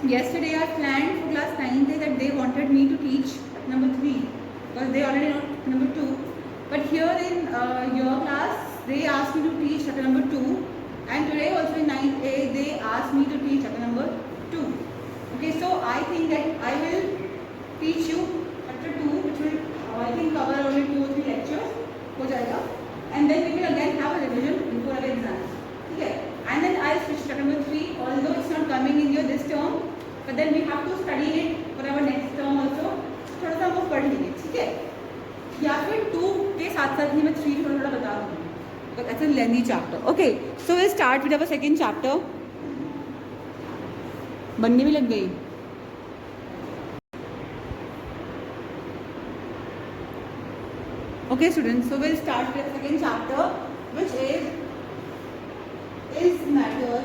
yesterday I planned for class 9th that they wanted me to teach number 3 because they already know number 2. But here in your class, they asked me to teach chapter number 2, and today also in 9th A they asked me to teach chapter number 2. Okay, so I think that I will teach you chapter 2, which will I think cover only 2 or 3 lectures, हो जाएगा, and then we will again have a revision before our exams. Okay, and then I'll switch to chapter number 3, although it's not coming in your this term, but then we have to study it for our next term also. थोड़ा सा वो पढ़ लेंगे, ठीक है, या फिर 2 के साथ साथ ही मैं 3 थोड़ा बता दूँगी, but it's a lengthy chapter. Okay, so we'll start with our second chapter. बनने भी लग गई. Okay students, so we'll start with the second chapter, which is matter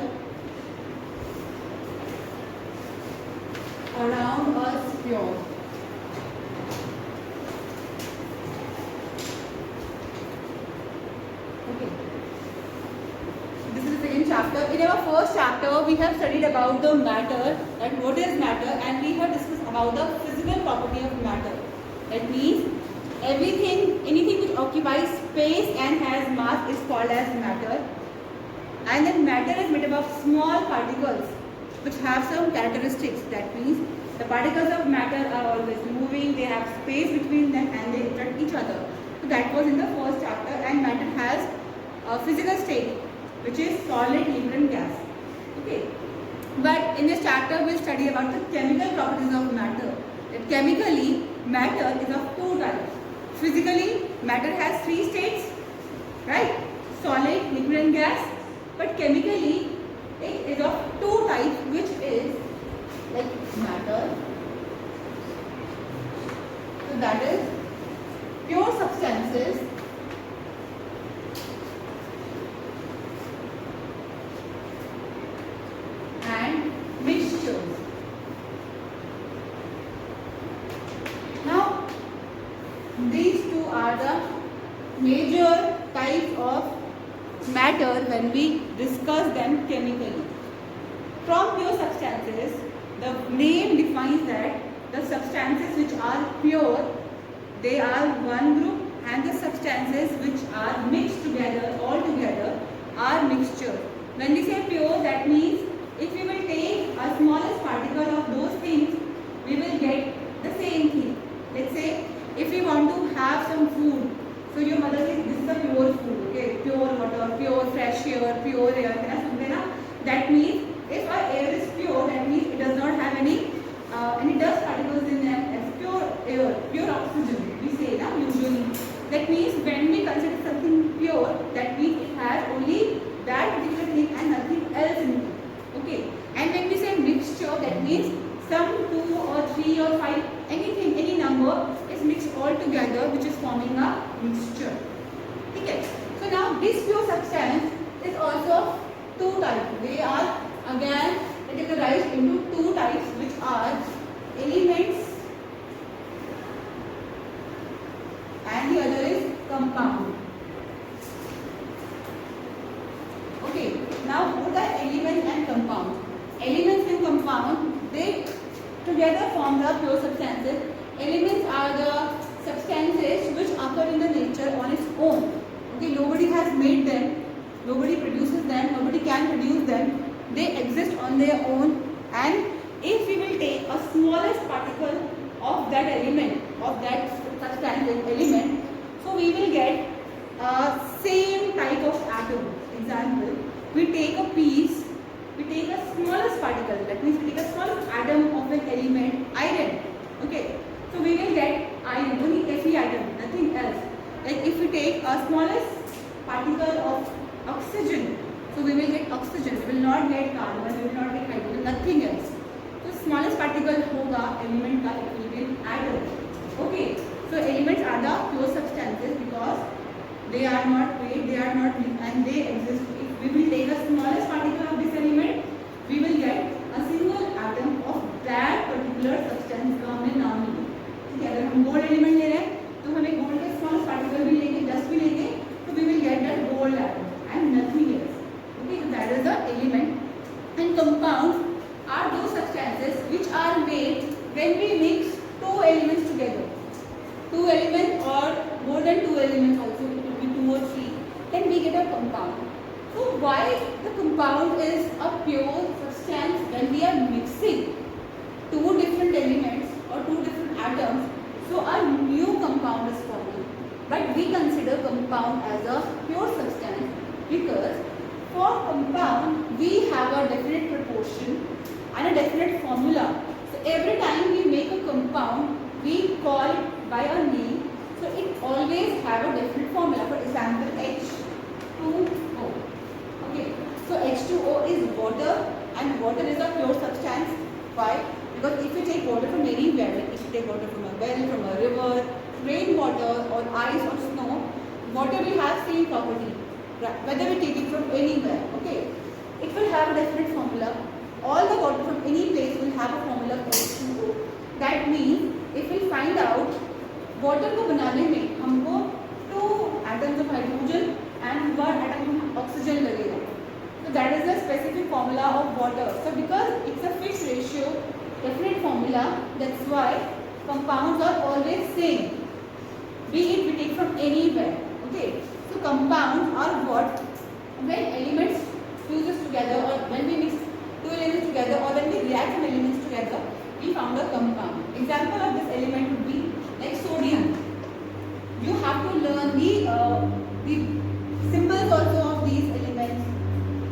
around us pure? Okay, this is the second chapter. In our first chapter we have studied about the matter, that what is matter, and we have discussed about the physical property of matter. That means anything which occupies space and has mass is called as matter. And then matter is made up of small particles which have some characteristics. That means the particles of matter are always moving, they have space between them and they interact each other. So that was in the first chapter. And matter has a physical state which is solid, liquid and gas. Okay, but in this chapter we'll study about the chemical properties of matter. That chemically matter is of 2 types. Physically matter has 3 states, right? Solid, liquid and gas. But chemically it is of 2 types, which is like matter. So that is pure substances and mixtures. Now these 2 are the major types of matter when we discuss them chemically. From pure substances, the name defines that the substances which are pure, they are one group, and the substances which are mixed together, all together, are mixture. When we say pure, that means if we will take a smallest particle of those things, we will get the same thing. Let's say if we want to have some food, so your mother says this is a pure food, okay, pure water, pure fresh air, pure air, that means if our air is pure, that means it does not have any dust particles in them, as pure air, pure oxygen we say na usually. That means when we consider something pure, that means it has only that particular thing and nothing else in it. Okay, and when we say mixture, that means some 2 or 3 or 5, anything, any number is mixed all together, which is forming a mixture. Okay, so now this pure substance is also 2 types. They are again categorized into 2 types, which are elements and the other is compound. Okay, now both are elements and compound. Elements and compound, they together form the pure substances. Elements are the substances which occur in the nature on its own. Okay, nobody has made them, nobody produces them, nobody can produce them. They exist on their own, and if we will take a smallest particle of that element, of that substance element, so we will get same type of atom. Example, we take a piece, we take a smallest particle, that means we take a smallest atom of an element, iron. Okay, so we will get iron, only Fe atom, nothing else. Like if we take a smallest particle of oxygen, so we will get oxygen, we will not get carbon, we will not get hydrogen, nothing else. So smallest particle hoga element ka, it will be atom. Okay, so elements are the pure substances because they are not weight, they are not, and they exist. If we will take a smallest particle of this element, we will get a single atom of that particular substance का हमें नाम मिलेगा. ठीक है, अगर हम gold element ले रहे हैं तो हमें गोल्ड के स्मॉलेस्ट पार्टिकल भी लेंगे, डस्ट भी लेंगे, तो we will get that gold atom and nothing else. Okay, so that is the element. And compounds are those substances when we mix two elements together, two elements or more than two elements also, it will be two or three, then we get a compound. So why the compound is a pure substance when we are mixing two different elements or two different atoms, so a new compound is forming. But we consider compound as a pure substance because for compound we have a definite proportion and a definite formula. So every time we make a compound, we call it by a name. So it always have a definite formula. For example, H2O. Okay. So H2O is water, and water is a pure substance. Why? Because if you take water from anywhere, like if you take water from a well, from a river, rainwater or ice or snow, water will have same property. Whether we take it from anywhere, okay, it will have a definite formula. All the water from any place will have a formula H2O. That means if we find out water को बनाने में हमको 2 atoms of hydrogen and 1 atom of oxygen लगेगा. So that is the specific formula of water. So because it's a fixed ratio, definite formula, that's why compounds are always same. Be it we take from anywhere. Okay. So compounds are what? When elements fuses together or when we mix two elements together or when we react some elements together, we found a compound. Example of this element would be like sodium. You have to learn the symbols also of these elements,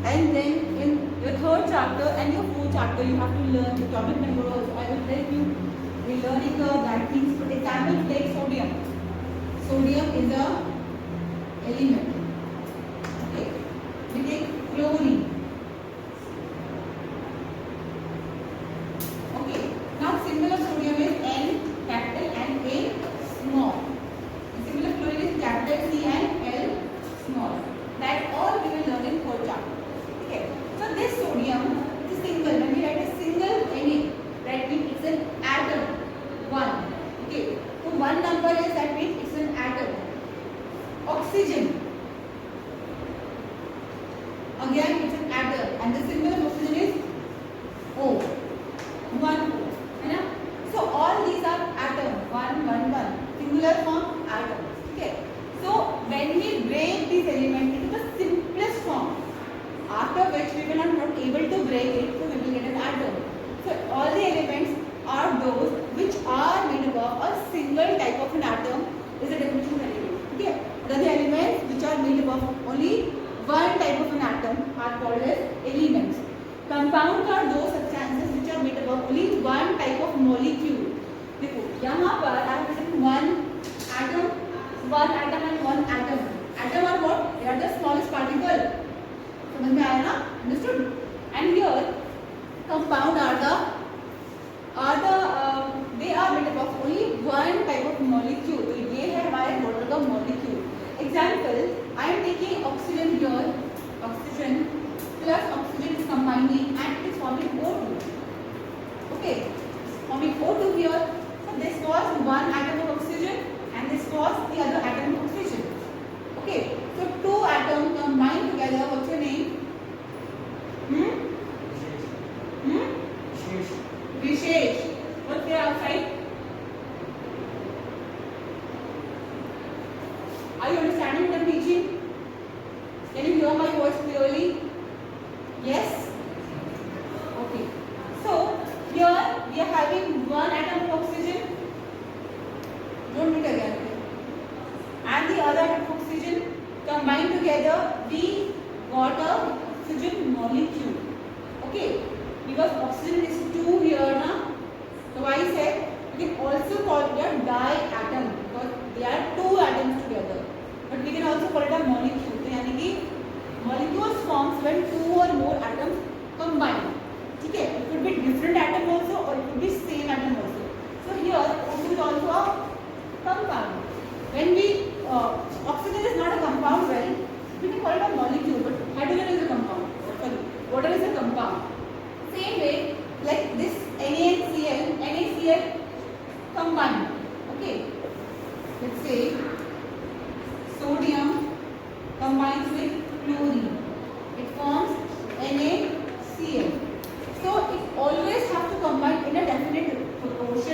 and then in your third chapter and your fourth chapter you have to learn the atomic number also. I will help you in learning that things. For example, take sodium. Sodium is a element. Okay. We take chlorine. Okay. Now symbol of sodium is N capital and A small. The symbol of chlorine is capital C and L small. That all we will learn in fourth chapter. Okay. So this sodium is a single. When we write a single Na, that means it's an atom. 1. Okay. So one number is, that means it's an atom. Oxygen, again it's an atom, and the symbol of oxygen is O. 1 O. Right? So all these are atoms. 1 1 1. Singular form atoms. Okay. So when we break these elements into the simplest form, after which we will not able to break it, so we will get an atom. So all the elements are those which are made up of a single type of an atom is the definition of element. Okay. The elements which are made up of only one type of an atom are called as elements. Compounds are those substances which are made up of only one type of molecule. देखो यहाँ पर I have written one atom and one atom. Atom are what? They are the smallest particle. समझ में आया ना? Understood? And here compound they are made up of only one type of molecule. तो ये है हमारे water का molecule. Example, I am taking oxygen here. Oxygen plus oxygen is combining and it is forming O2. Okay, forming O2 here. So this was one atom of oxygen and this was the other atom of oxygen. Okay, so two atoms combined together. What's your name? Vishesh. What's there outside? Are you understanding what I'm teaching? Can you hear my voice clearly? Yes? Okay. So, here we are having one atom of oxygen. Don't read again. And the other atom of oxygen combined together, we got a oxygen molecule. Okay? Because oxygen is 2 here now. So I said we can also call it a diatom because they are 2 atoms together. But we can also call it a molecule. So यानी कि molecules forms when 2 or more atoms combine. Okay? It could be different atom also or it could be same atom also. So here O2 is also a compound. When we oxygen is not a compound, well, we can call it a molecule, but hydrogen is a compound. Sorry, water is a compound. Same way, like this NaCl combined. Okay, let's say sodium combines with chlorine. It forms NaCl. So it always have to combine in a definite proportion.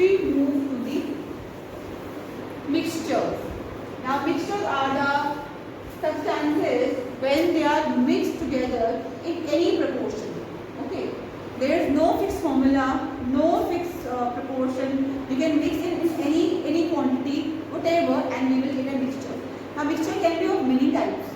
we move to the mixtures. Now mixtures are the substances when they are mixed together in any proportion. Okay, there is no fixed formula, no fixed proportion. You can mix in any quantity, whatever, and we will get a mixture. Now mixture can be of many types.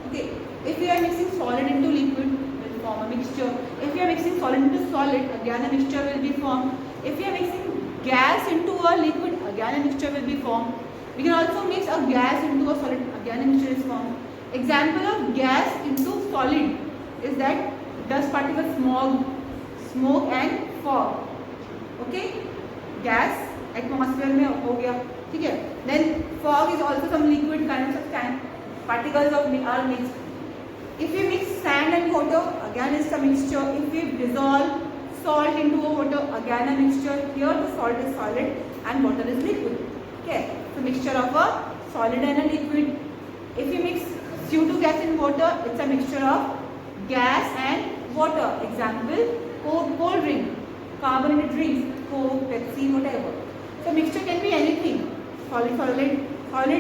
Okay, if we are mixing solid into liquid, will form a mixture. If we are mixing solid into solid, again a mixture will be formed. If we are mixing gas into a liquid, again a mixture will be formed. We can also mix a gas into a solid, again a mixture is formed. Example of gas into solid is that dust particles, smoke and fog. Okay, gas atmosphere में हो गया, ठीक है. Then fog is also some liquid kind of substance. Particles are mixed. If we mix sand and water, again it's a mixture. If we dissolve salt into a water, again a mixture. Here the salt is solid and water is liquid. Okay, so mixture of a solid and a liquid. If we mix CO2 gas in water, it's a mixture of gas and water. Example, cold drink, carbonated drinks, Coke, Pepsi, whatever. So mixture can be anything. Solid,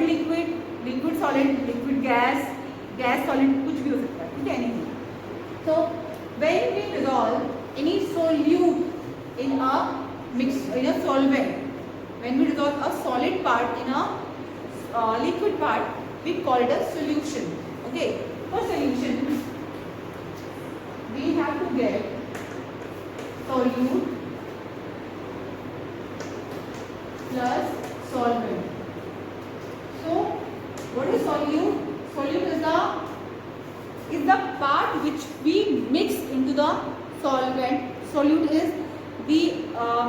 liquid, liquid solid, liquid gas, gas solid, कुछ भी हो सकता है, ठीक है, anything. So when we dissolve any solute in a solvent, when we dissolve a solid part in a liquid part, we call it a solution. Okay, for solution we have to get solute plus solvent. So what is solute? Solute is the part which we mix into the solvent. Solute is the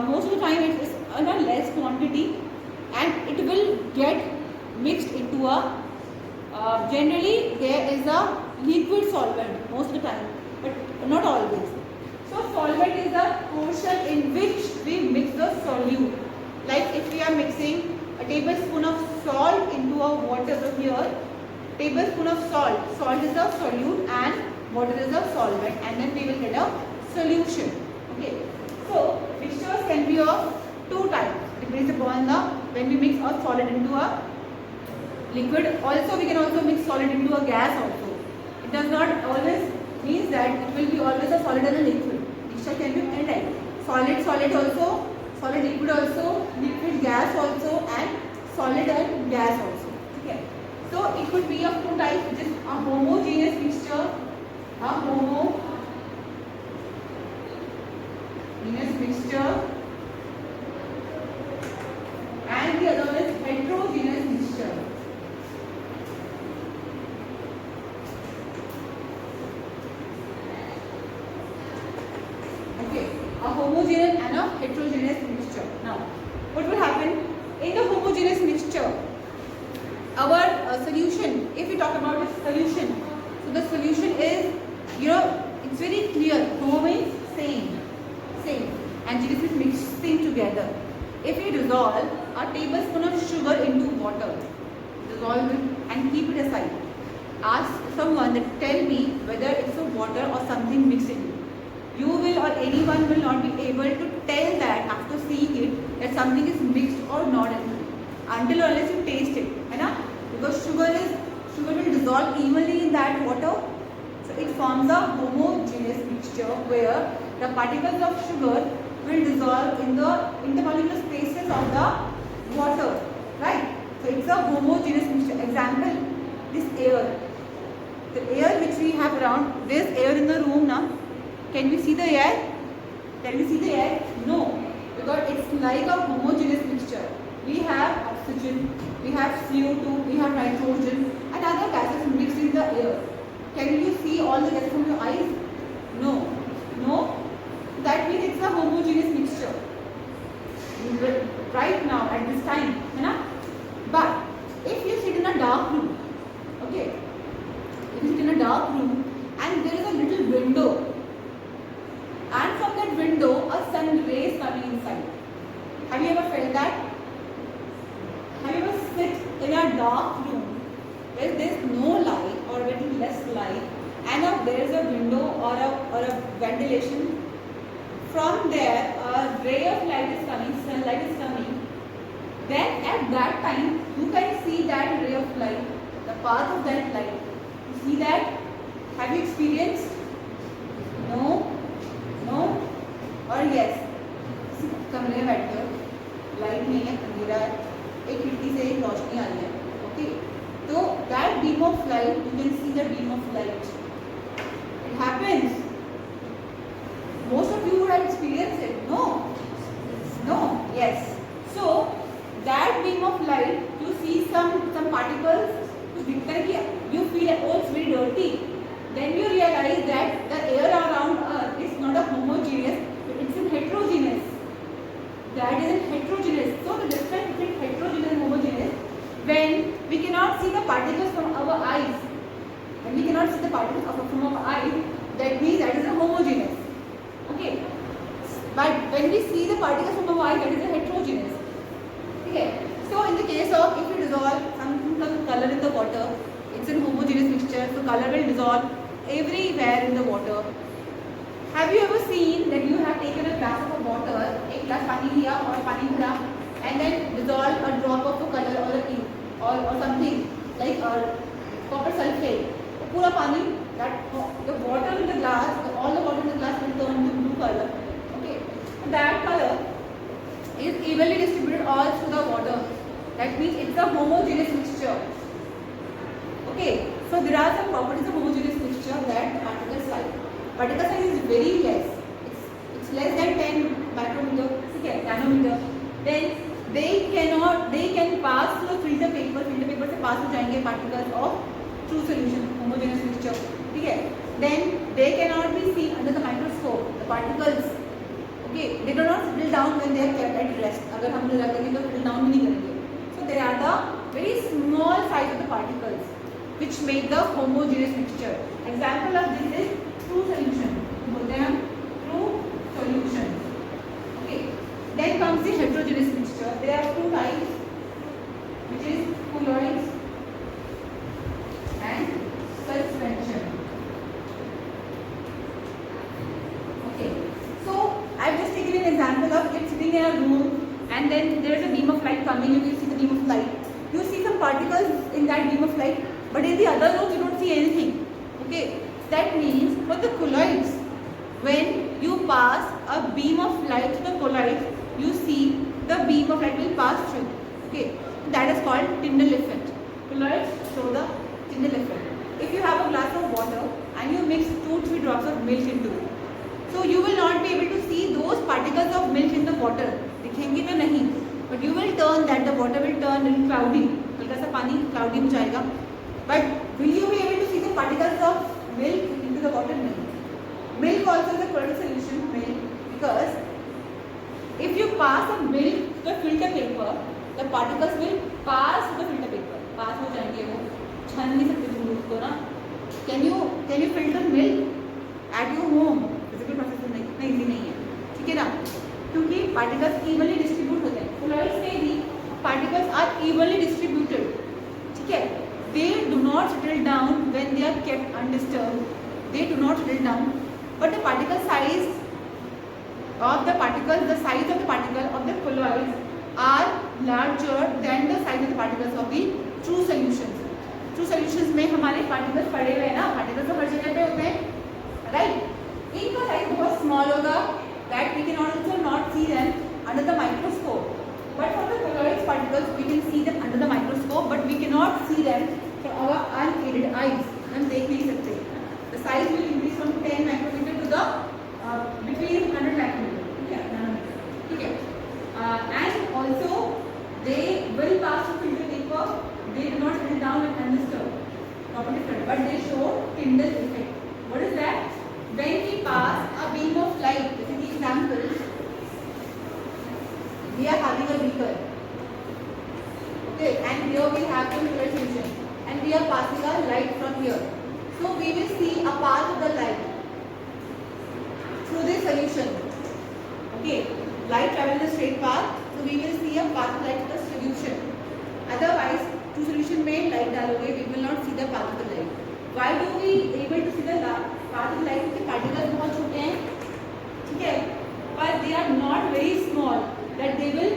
most of the time it is in a less quantity and it will get mixed into a generally there is a liquid solvent most of the time, but not always. So solvent is the portion in which we mix the solute. Like if we are mixing a tablespoon of salt into a water, so here tablespoon of salt is the solute and water is the solvent, and then we will get a solution. Okay, so mixtures can be of two types depends upon the when we mix a solid into a liquid. Also we can also mix solid into a gas also. It does not always means that it will be always a solid and a liquid. Mixture can be any type. Solid also, solid liquid also, liquid gas also, and solid and gas also. Okay. So it could be of two types, which is a homogeneous mixture, a homogeneous mixture, and the other one is heterogeneous mixture. Okay, a homogeneous and a heterogeneous mixture. Now, what will happen in the homogeneous mixture? Our solution, if we talk about the solution, so the solution is, it's very clear. Homo means same, and genesis is mixing together. If we dissolve a tablespoon of sugar into water, dissolve it and keep it aside. Ask someone that tell me whether it's a water or something mixed in it. You will or anyone will not be able to tell that after seeing it that something is mixed or not in it until or unless you taste it, because sugar will dissolve evenly in that water. So it forms a homogeneous mixture where the particles of sugar will dissolve in the intermolecular spaces of the water, right? So it's a homogeneous mixture. Example, this air, the air which we have around, there's air in the room now. Can we see the air? Can we see the air? No, because it's like a homogeneous mixture. We have oxygen, we have CO2, we have nitrogen and other gases mixed in the air. Can you see all the gases from your eyes? No. That means it's a homogeneous mixture. Right now, at this time, but if you sit in a dark room, okay, if you sit in a dark room and there is a little window, and from that window a sun ray is coming inside. Have you ever felt that? Have you ever sit in a dark room where there is no light or very less light, and there is a window or a ventilation? From there, a ray of light is coming, sunlight is at that time you can see that ray of light, the path of that light. You see that? Have you experienced? No? No? or yes? कमरे में बैठे हो, light नहीं है, अंधेरा है, एक खिड़की से एक रोशनी आ रही है, ओके, तो that beam of light, you can see the beam of light. It happens. Most of you would have experienced it. No? No? Yes. So that beam of light, you see some particles, कुछ दिखता है कि you feel oh it's very dirty. Then you realize that the air around Earth is not a homogeneous, but it's a heterogeneous. That is a heterogeneous. So the difference between heterogeneous and homogeneous, when we cannot see the particles from our eyes, when we cannot see the particles from our eyes, that means that is a homogeneous. Okay. But when we see the particles from our eyes, that is a heterogeneous. Okay. So in the case of if you dissolve some color in the water, it's a homogeneous mixture, so color will dissolve everywhere in the water. Have you ever seen that you have taken a glass of water, एक glass पानी लिया और पानी भरा, and then dissolve a drop of a color or a ink or something like copper sulfate, पूरा पानी, that the water in the glass, all the water in the glass will turn to blue color. Okay, that color is evenly distributed all through the water. That means it's a homogeneous mixture. Okay, so there are some properties of homogeneous mixture that particle size. Particle size is very less. It's less than 10 micrometer, okay, nanometer. Then they can pass through a filter paper. Filter paper से pass हो जाएंगे particles of true solution, homogeneous mixture. ठीक है? Then they cannot be seen under the microscope. The particles, okay, they do not settle down when they are kept at rest. अगर हम लोग रखेंगे तो settle down नहीं करेंगे. So they are the very small size of the particles which make the homogeneous mixture. Example of this is true solution. बोलते हैं true solution. Okay. Then comes the heterogeneous mixture. There are two types, which is colloids and suspension. Okay. So I have just taken an example of it sitting in a room, and then there is a beam of light coming. You can see the beam of light. You see some particles in that beam of light, but in the other rooms you don't see anything. Okay. That means for the colloids, when you pass a beam of light to the colloid, you see the beam of light will pass through. Okay, that is called Tyndall effect. Colloids show the Tyndall effect. If you have a glass of water and you mix 2-3 drops of milk into it, so you will not be able to see those particles of milk in the water. दिखेंगे तो नहीं, but you will turn that, the water will turn in cloudy. हल्का सा पानी cloudy हो जाएगा. But will you be able to see the particles of milk into the water? No. Milk also is a colloidal solution, milk, because if you pass a milk to the filter paper, the particles will pass to the filter paper. Pass हो जाएंगे वो, छान नहीं सकते तुम उसको ना. Can you filter milk at your home? Physical process तो नहीं, इतना easy नहीं है, ठीक है ना? क्योंकि particles evenly distribute होते हैं. Colloids में भी particles are evenly distributed, ठीक है? They do not settle down when they are kept undisturbed. They do not settle down, but the particle size of the particles, the size of the particle of the colloids are larger than the size of the particles of the true solutions. True solutions में हमारे particles पड़े हुए हैं ना, particles तो हर जगह पे होते हैं, right? इनका size बहुत small होगा, that we can also not see them under the microscope. But for the colloids particles, we can see them under the microscope, but we cannot see them from our unaided eyes. हम देख नहीं सकते. The size will increase from 10 micrometer to the between 100 micrometer. Okay. And also they will pass through filter paper. They do not settle down and undisturbed. Property different, but they show Tyndall effect. What is that? When we pass a beam of light, this is the example. We are having a beaker. Okay, and here we have the colloid solution, and we are passing a light from here. So we will see a path of the light through this solution. Okay, light travels in a straight path, so we will see a path of light to the solution. Otherwise, to solution में light डालोगे, we will not see the path of the light. Why do we able to see the path of the light? क्योंकि particles बहुत छोटे हैं, ठीक है? But they are not very small that they will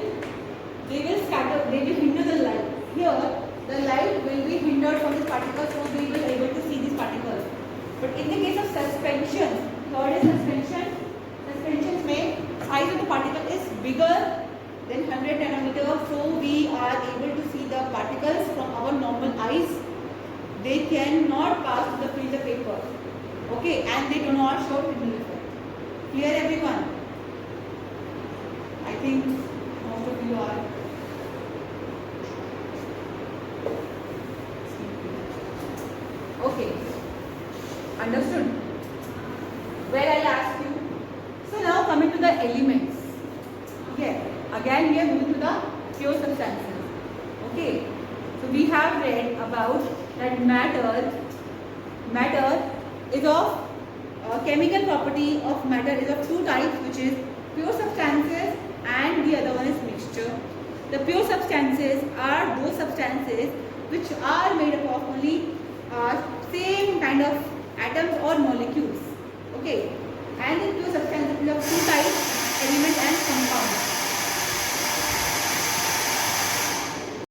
scatter, they will hinder here the light will be hindered from this particle, so we will able to see these particles. But in the case of suspension, third is suspension. Suspension में size of the particle is bigger than 100 nanometer, so we are able to see the particles from our normal eyes. They cannot pass to the filter paper. Okay, and they do not show Fresnel effect. Clear everyone? I think most of you are. Okay, understood? Well, I'll ask you. So now coming to the elements. Okay, again we are moving to the pure substances. Okay, so we have read about that matter is of chemical property of matter is of two types, which is pure substances and the other one is mixture. The pure substances are those substances which are made up of only same kind of atoms or molecules.